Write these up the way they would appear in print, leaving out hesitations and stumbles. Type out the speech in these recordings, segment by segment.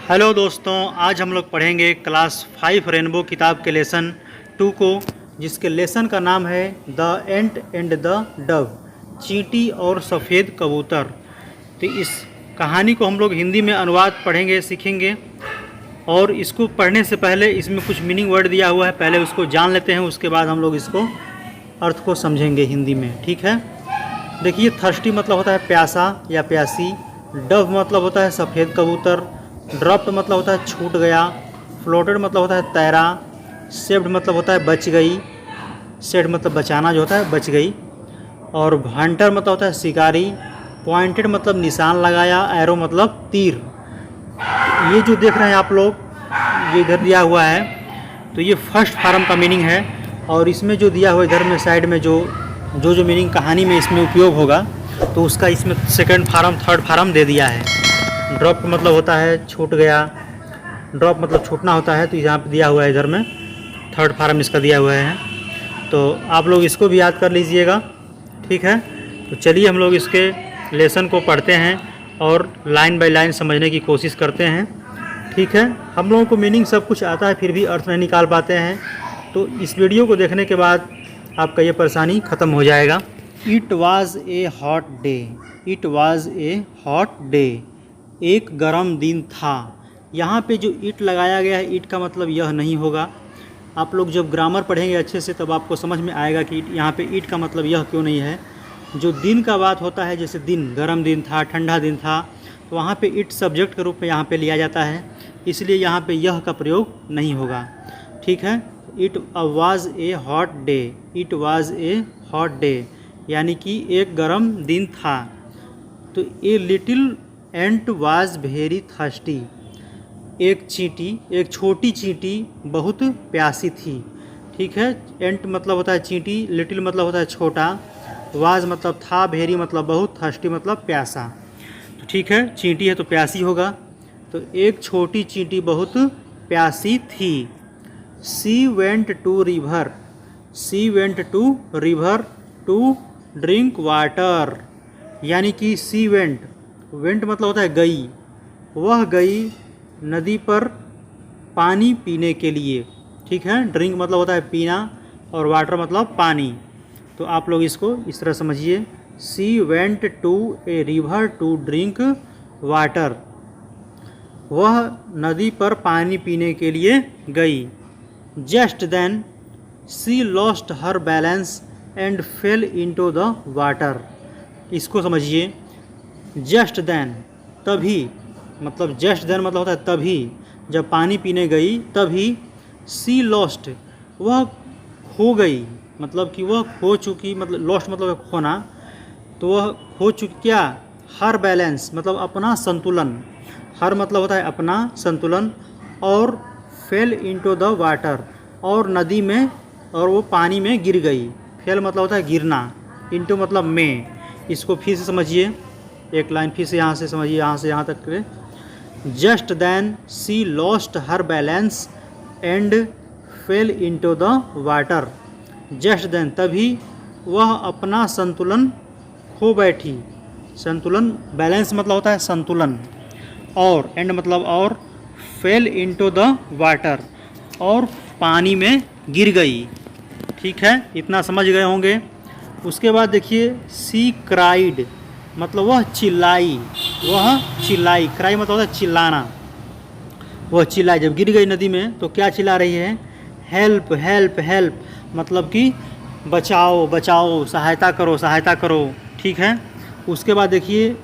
Hello दोस्तों, आज हम लोग पढ़ेंगे क्लास 5 रेनबो किताब के लेसन 2 को, जिसके लेसन का नाम है the ant and the Dove, चींटी और सफ़ेद कबूतर। तो इस कहानी को हम लोग हिंदी में अनुवाद पढ़ेंगे, सीखेंगे। और इसको पढ़ने से पहले इसमें कुछ मीनिंग वर्ड दिया हुआ है, पहले उसको जान लेते हैं, उसके बाद हम लोग इसको अर्थ को समझेंगे हिंदी में। ठीक है, देखिए, थर्स्टी मतलब होता है प्यासा या प्यासी, डव मतलब होता है सफ़ेद कबूतर, ड्रॉप्ड मतलब होता है छूट गया, फ्लोटेड मतलब होता है तैरा, सेव्ड मतलब होता है बच गई, सेड मतलब बचाना जो होता है बच गई, और हंटर मतलब होता है शिकारी, पॉइंटेड मतलब निशान लगाया, एरो मतलब तीर। ये जो देख रहे हैं आप लोग, ये इधर दिया हुआ है, तो ये फर्स्ट फार्म का मीनिंग है। और इसमें जो दिया हुआ इधर में साइड में जो मीनिंग कहानी में इसमें उपयोग होगा, तो उसका इसमें सेकंड फार्म थर्ड फार्म दे दिया है। ड्रॉप मतलब होता है छूट गया, ड्रॉप मतलब छूटना होता है, तो यहाँ पे दिया हुआ है इधर में थर्ड फार्म इसका दिया हुआ है। तो आप लोग इसको भी याद कर लीजिएगा। ठीक है, तो चलिए हम लोग इसके लेसन को पढ़ते हैं और लाइन बाय लाइन समझने की कोशिश करते हैं। ठीक है, हम लोगों को मीनिंग सब कुछ आता है, फिर भी अर्थ नहीं निकाल पाते हैं, तो इस वीडियो को देखने के बाद आपका ये परेशानी ख़त्म हो जाएगा। It was A hot day, it was A hot day, एक गर्म दिन था। यहाँ पे जो इट लगाया गया है, इट का मतलब यह नहीं होगा। आप लोग जब ग्रामर पढ़ेंगे अच्छे से तब आपको समझ में आएगा कि यहाँ पे इट का मतलब यह क्यों नहीं है। जो दिन का बात होता है, जैसे दिन, गर्म दिन था, ठंडा दिन था, तो वहाँ पे इट सब्जेक्ट के रूप में यहाँ पे लिया जाता है, इसलिए यहाँ पे यह का प्रयोग नहीं होगा। ठीक है, it was a hot day, it was a hot day यानी कि एक गर्म दिन था। तो a little ant was very thirsty, एक चींटी, एक छोटी चींटी बहुत प्यासी थी। ठीक है, एंट मतलब होता है चींटी, लिटिल मतलब होता है छोटा, वाज मतलब था, वेरी मतलब बहुत, थर्स्टी मतलब प्यासा। तो ठीक है, चींटी है तो प्यासी होगा, तो एक छोटी चींटी बहुत प्यासी थी। She went to river, she went to river to drink water, यानी कि सी वेंट, वेंट मतलब होता है गई, वह गई नदी पर पानी पीने के लिए। ठीक है, ड्रिंक मतलब होता है पीना और वाटर मतलब पानी। तो आप लोग इसको इस तरह समझिए, she went to a river to drink water, वह नदी पर पानी पीने के लिए गई। Just then she lost her balance and fell into the water, इसको समझिए। जस्ट देन, तभी, मतलब जस्ट देन मतलब होता है तभी, जब पानी पीने गई तभी, सी लॉस्ट, वह खो गई, मतलब कि वह खो चुकी, मतलब लॉस्ट मतलब खोना, तो वह खो चुकी क्या, हर बैलेंस मतलब अपना संतुलन, हर मतलब होता है अपना संतुलन, और फेल इनटू द वाटर, और नदी में, और वो पानी में गिर गई। फेल मतलब होता है गिरना, इनटू मतलब में। इसको फिर से समझिए, एक लाइन फिर से यहाँ से समझिए, यहाँ से यहाँ तक के। Just then she lost her balance and fell into the water, just then तभी वह अपना संतुलन खो बैठी। संतुलन, बैलेंस मतलब होता है संतुलन, और एंड मतलब और, फेल इनटू द वाटर, और पानी में गिर गई। ठीक है, इतना समझ गए होंगे। उसके बाद देखिए, सी क्राइड मतलब वह चिल्लाई, वह चिल्लाई, क्राई मतलब होता है चिल्लाना, वह चिल्लाई, जब गिर गई नदी में तो क्या चिल्ला रही है, हेल्प हेल्प हेल्प, मतलब कि बचाओ बचाओ, सहायता करो सहायता करो। ठीक है, उसके बाद देखिए,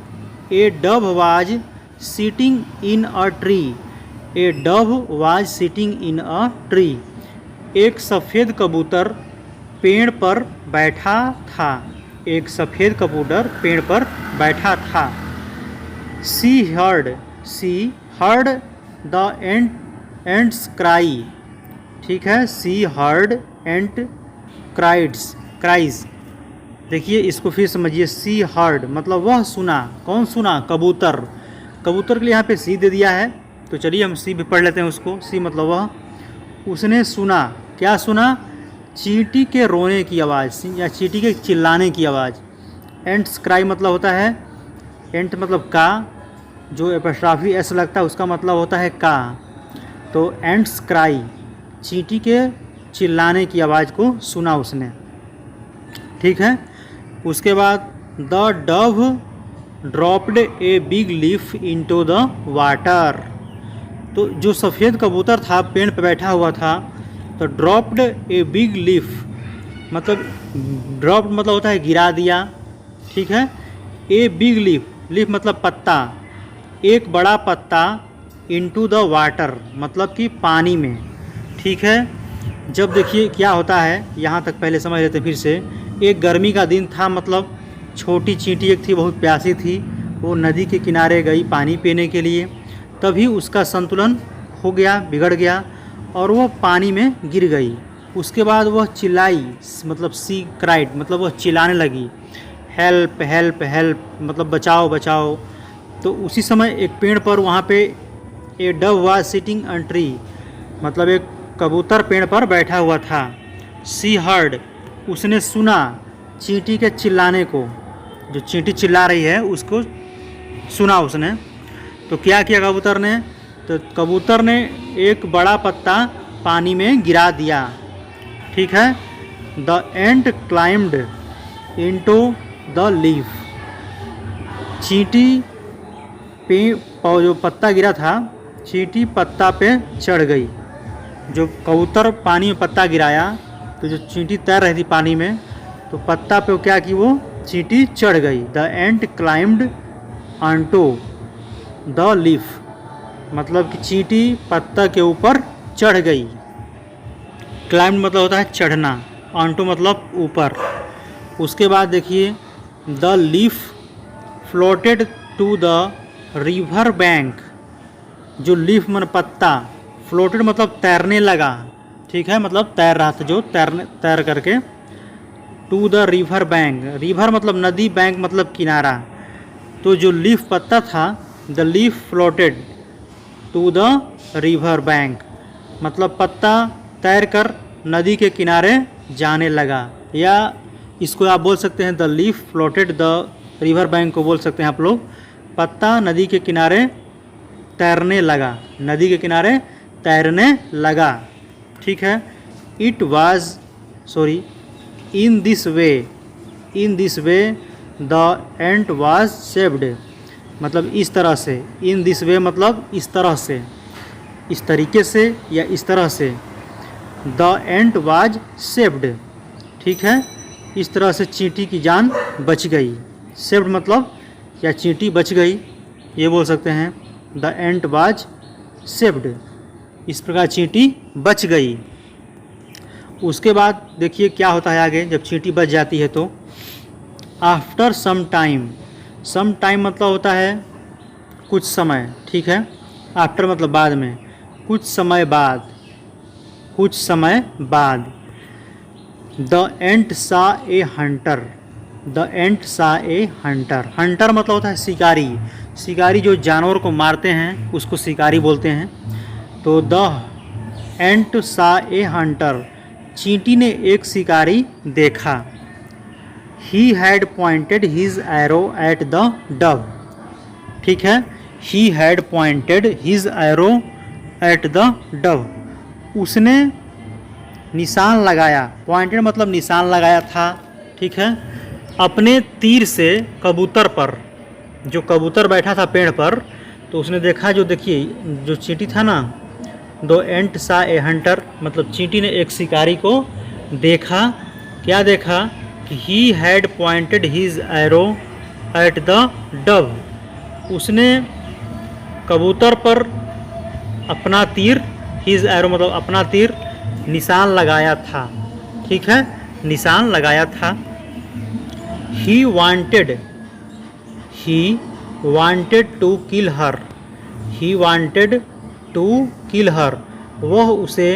a dove was sitting in a tree, a dove was sitting in a tree, एक सफ़ेद कबूतर पेड़ पर बैठा था, एक सफ़ेद कबूतर पेड़ पर बैठा था। She heard the ants cry, ठीक है, सी हर्ड एंट क्राइज। देखिए, इसको फिर समझिए, सी हर्ड मतलब वह सुना, कौन सुना, कबूतर, कबूतर के लिए यहाँ पे सी दे दिया है, तो चलिए हम सी भी पढ़ लेते हैं उसको। सी मतलब वह, उसने सुना, क्या सुना, चींटी के रोने की आवाज़ या चींटी के चिल्लाने की आवाज़। एंट्स क्राई मतलब होता है, एंट मतलब का, जो एपस्ट्रॉफी एस लगता है उसका मतलब होता है का। तो एंट्स क्राई, चींटी के चिल्लाने की आवाज़ को सुना उसने। ठीक है। उसके बाद the Dove dropped a big leaf into the water. तो जो सफ़ेद कबूतर था पेड़ पर बैठा हुआ था, तो ड्रॉप्ड ए बिग लीफ मतलब ड्रॉप्ड मतलब होता है गिरा दिया। ठीक है। ए बिग लीफ, लीफ मतलब पत्ता, एक बड़ा पत्ता इनटू द वाटर मतलब कि पानी में। ठीक है। जब देखिए क्या होता है, यहाँ तक पहले समझ लेते फिर से। एक गर्मी का दिन था, मतलब छोटी चींटी एक थी, बहुत प्यासी थी। वो नदी के किनारे गई पानी पीने के लिए, तभी उसका संतुलन हो गया, बिगड़ गया और वो पानी में गिर गई। उसके बाद वह चिल्लाई, मतलब सी क्राइड मतलब वह चिल्लाने लगी, हेल्प हेल्प हेल्प मतलब बचाओ बचाओ। तो उसी समय एक पेड़ पर वहाँ पे a dove was sitting on tree, मतलब एक कबूतर पेड़ पर बैठा हुआ था। सी हर्ड, उसने सुना चींटी के चिल्लाने को, जो चींटी चिल्ला रही है उसको सुना उसने। तो क्या किया कबूतर ने, तो कबूतर ने एक बड़ा पत्ता पानी में गिरा दिया। ठीक है। The ant climbed into the leaf, चींटी पे जो पत्ता गिरा था, चींटी पत्ता पे चढ़ गई। जो कबूतर पानी में पत्ता गिराया, तो जो चींटी तैर रही थी पानी में, तो पत्ता पे क्या की वो चींटी चढ़ गई। The ant climbed onto the leaf मतलब कि चींटी पत्ता के ऊपर चढ़ गई। क्लाइम्ड मतलब होता है चढ़ना, ऑनटू मतलब ऊपर। उसके बाद देखिए the leaf floated to the river bank, जो लीफ मन पत्ता, फ्लोटेड मतलब तैरने लगा। ठीक है। मतलब तैर रहा था, जो तैर करके। To the river bank, river मतलब नदी, बैंक मतलब किनारा। तो जो लीफ पत्ता था, the leaf floated to the river bank मतलब पत्ता तैर कर नदी के किनारे जाने लगा। या इसको आप बोल सकते हैं the leaf floated the river bank को बोल सकते हैं आप लोग, पत्ता नदी के किनारे तैरने लगा, नदी के किनारे तैरने लगा। ठीक है। It was in this way the ant was saved, मतलब इस तरह से। इन दिस वे मतलब इस तरह से, इस तरीके से या इस तरह से। The ant was saved. ठीक है। इस तरह से चींटी की जान बच गई। सेव्ड मतलब या चींटी बच गई, ये बोल सकते हैं। द एंट वाज सेव्ड, इस प्रकार चींटी बच गई। उसके बाद देखिए क्या होता है आगे, जब चींटी बच जाती है तो आफ्टर सम टाइम मतलब होता है कुछ समय। ठीक है। आफ्टर मतलब बाद में, कुछ समय बाद द एंट सा ए हंटर, हंटर मतलब होता है शिकारी जो जानवर को मारते हैं उसको शिकारी बोलते हैं। तो द एंट सा ए हंटर, चींटी ने एक शिकारी देखा। He had pointed his arrow at the Dove. ठीक है। He had pointed his arrow at the Dove, उसने निशान लगाया, पॉइंटेड मतलब निशान लगाया था। ठीक है। अपने तीर से कबूतर पर, जो कबूतर बैठा था पेड़ पर, तो उसने देखा, जो देखिए जो चींटी था ना, दो एंट सा ए हंटर मतलब चींटी ने एक शिकारी को देखा। क्या देखा कि he had pointed his arrow at the Dove, उसने कबूतर पर अपना तीर, हिज एरो मतलब अपना तीर, निशान लगाया था। ठीक है। निशान लगाया था। He wanted to kill her, he wanted to kill her, वह उसे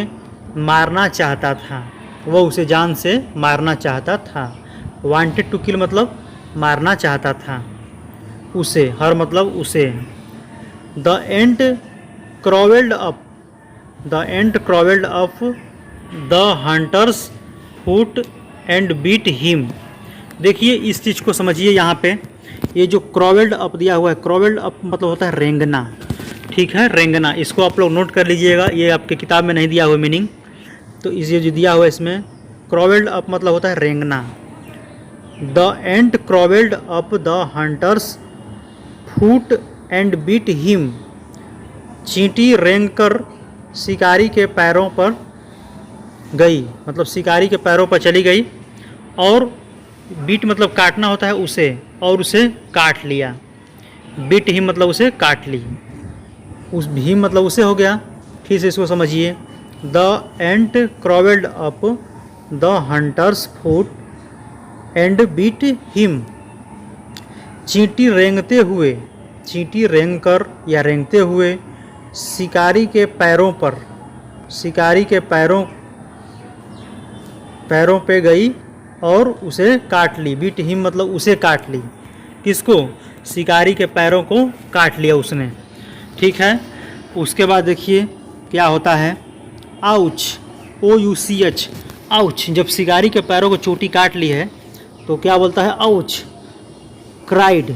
मारना चाहता था, वह उसे जान से मारना चाहता था। वांटेड टू किल मतलब मारना चाहता था उसे, हर मतलब उसे। The ant crawled up the hunter's foot and bit him. देखिए इस चीज़ को समझिए, यहाँ पे ये जो क्रॉवेल्ड अप दिया हुआ है, क्रॉवेल्ड अप मतलब होता है रेंगना, ठीक है, रेंगना। इसको आप लोग नोट कर लीजिएगा, ये आपके किताब में नहीं दिया हुआ मीनिंग, तो इसे जो दिया हुआ है इसमें क्रॉवेल्ड अप मतलब होता है रेंगना। The ant crawled up the hunter's foot and bit him. चींटी रेंग कर शिकारी के पैरों पर गई, मतलब शिकारी के पैरों पर चली गई, और बीट मतलब काटना होता है उसे, और उसे काट लिया। बीट हिम मतलब उसे काट ली, उस हिम मतलब उसे हो गया। फिर से इसको समझिए, the ant crawled up the hunter's foot and bit him. चींटी रेंगते हुए, चींटी रेंग कर या रेंगते हुए शिकारी के पैरों पर, शिकारी के पैरों पे गई और उसे काट ली। बीट हिम मतलब उसे काट ली, किसको? शिकारी के पैरों को काट लिया उसने, ठीक है। उसके बाद देखिए क्या होता है, आउच, OUCH, आउच। जब शिकारी के पैरों को चोटी काट ली है तो क्या बोलता है? आउच। क्राइड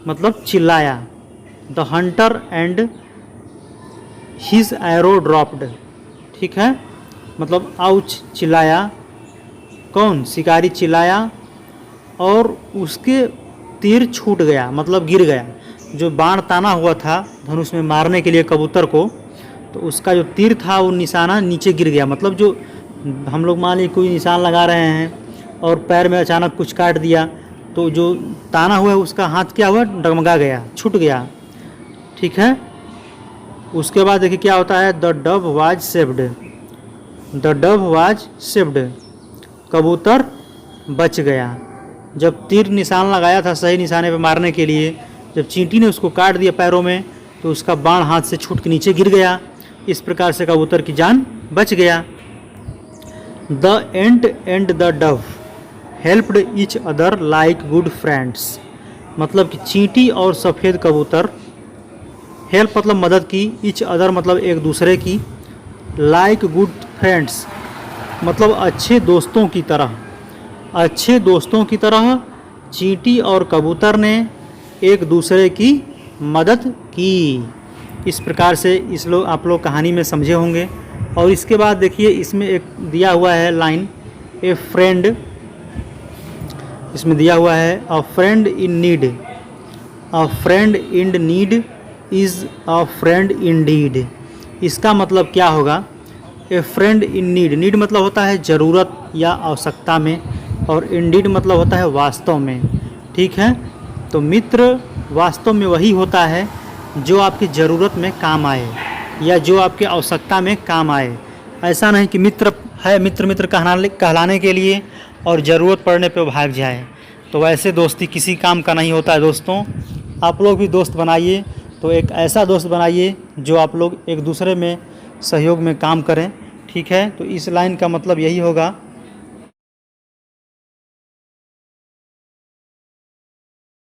मतलब चिल्लाया। The Hunter and his arrow dropped, ठीक है, मतलब आउच चिल्लाया, कौन? शिकारी चिल्लाया और उसके तीर छूट गया, मतलब गिर गया। जो बाण ताना हुआ था धनुष में मारने के लिए कबूतर को, तो उसका जो तीर था वो निशाना नीचे गिर गया। मतलब जो हम लोग मान लीजिए कोई निशान लगा रहे हैं और पैर में अचानक कुछ काट दिया, तो जो ताना हुआ है उसका हाथ क्या हुआ? डगमगा गया, छूट गया, ठीक है। उसके बाद देखिए क्या होता है, the Dove was saved, the Dove was saved, कबूतर बच गया। जब तीर निशान लगाया था सही निशाने पे मारने के लिए, जब चींटी ने उसको काट दिया पैरों में, तो उसका बाण हाथ से छूट के नीचे गिर गया। इस प्रकार से कबूतर की जान बच गया। The ant and the Dove helped each other like good friends, मतलब कि चींटी और सफ़ेद कबूतर, हेल्प मतलब मदद की, ईच अदर मतलब एक दूसरे की, लाइक गुड फ्रेंड्स मतलब अच्छे दोस्तों की तरह, अच्छे दोस्तों की तरह चींटी और कबूतर ने एक दूसरे की मदद की। इस प्रकार से आप लोग कहानी में समझे होंगे। और इसके बाद देखिए इसमें एक दिया हुआ है लाइन, ए फ्रेंड, इसमें दिया हुआ है अ friend in need, a friend in need is a friend Indeed. इसका मतलब क्या होगा? ए फ्रेंड इन नीड, नीड मतलब होता है ज़रूरत या आवश्यकता में, और इंडीड मतलब होता है वास्तव में, ठीक है। तो मित्र वास्तव में वही होता है जो आपकी ज़रूरत में काम आए या जो आपकी आवश्यकता में काम आए। ऐसा नहीं कि मित्र है मित्र मित्र कहलाने के लिए और ज़रूरत पड़ने पे भाग जाए, तो वैसे दोस्ती किसी काम का नहीं होता है। दोस्तों आप लोग भी दोस्त बनाइए, तो एक ऐसा दोस्त बनाइए जो आप लोग एक दूसरे में सहयोग में काम करें, ठीक है। तो इस लाइन का मतलब यही होगा